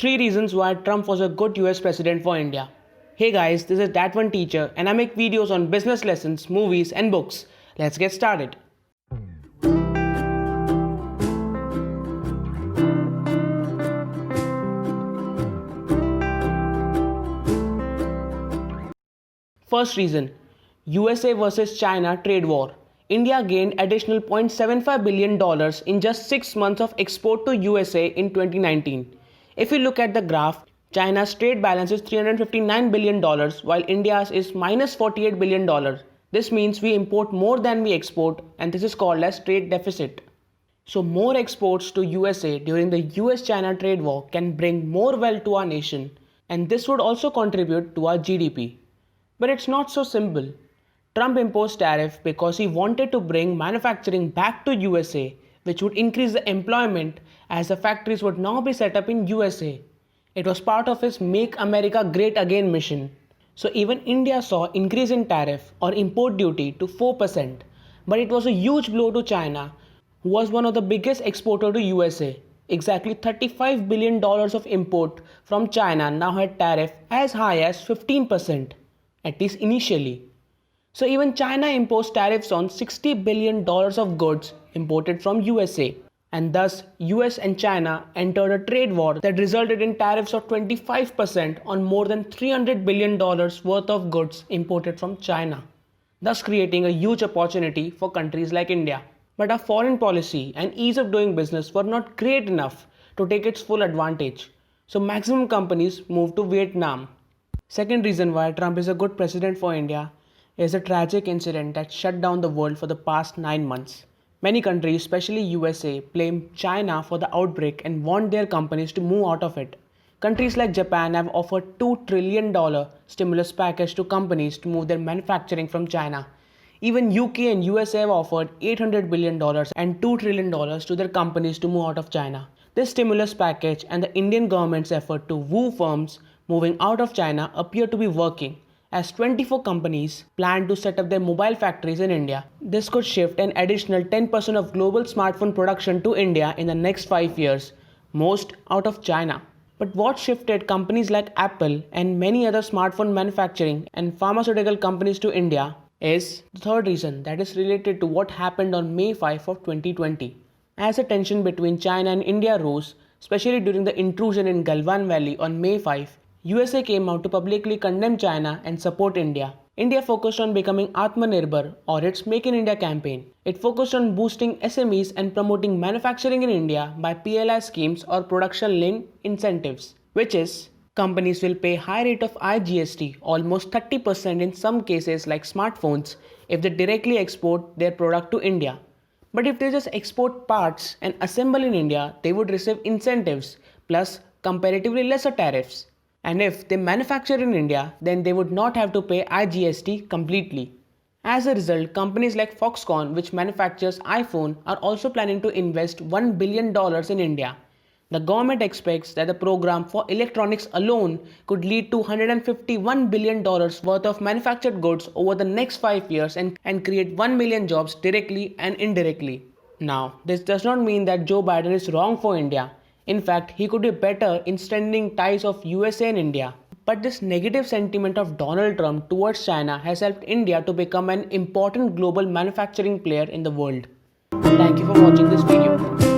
3 reasons why Trump was a good US president for India. Hey guys, this is That One Teacher and I make videos on business lessons, movies and books. Let's get started. First reason, USA versus China trade war. India gained additional $0.75 billion in just 6 months of export to USA in 2019. If you look at the graph, China's trade balance is $359 billion while India's is minus $48 billion. This means we import more than we export and this is called as trade deficit. So more exports to USA during the US-China trade war can bring more wealth to our nation and this would also contribute to our GDP. But it's not so simple. Trump imposed tariff because he wanted to bring manufacturing back to USA, which would increase the employment as the factories would now be set up in USA. It was part of his Make America Great Again mission. So even India saw increase in tariff or import duty to 4%. But it was a huge blow to China, who was one of the biggest exporters to USA. Exactly $35 billion of import from China now had tariff as high as 15%, at least initially. So even China imposed tariffs on $60 billion of goods imported from USA. And thus, US and China entered a trade war that resulted in tariffs of 25% on more than $300 billion worth of goods imported from China, thus creating a huge opportunity for countries like India. But our foreign policy and ease of doing business were not great enough to take its full advantage. So maximum companies moved to Vietnam. Second reason why Trump is a good president for India is a tragic incident that shut down the world for the past 9 months. Many countries, especially USA, blame China for the outbreak and want their companies to move out of it. Countries like Japan have offered $2 trillion stimulus package to companies to move their manufacturing from China. Even UK and USA have offered $800 billion and $2 trillion to their companies to move out of China. This stimulus package and the Indian government's effort to woo firms moving out of China appear to be working, as 24 companies plan to set up their mobile factories in India. This could shift an additional 10% of global smartphone production to India in the next 5 years, most out of China. But what shifted companies like Apple and many other smartphone manufacturing and pharmaceutical companies to India is the third reason, that is related to what happened on May 5 of 2020. As the tension between China and India rose, especially during the intrusion in Galwan Valley on May 5, USA came out to publicly condemn China and support India. India focused on becoming Atmanirbhar or its Make in India campaign. It focused on boosting SMEs and promoting manufacturing in India by PLI schemes or production linked incentives, which is companies will pay high rate of IGST, almost 30% in some cases like smartphones, if they directly export their product to India. But if they just export parts and assemble in India, they would receive incentives plus comparatively lesser tariffs. And if they manufacture in India, then they would not have to pay IGST completely. As a result, companies like Foxconn, which manufactures iPhone, are also planning to invest $1 billion in India. The government expects that the program for electronics alone could lead to $151 billion worth of manufactured goods over the next 5 years and create 1 million jobs directly and indirectly. Now, this does not mean that Joe Biden is wrong for India. In fact, he could be better in strengthening ties of USA and India. But this negative sentiment of Donald Trump towards China has helped India to become an important global manufacturing player in the world. Thank you for watching this video.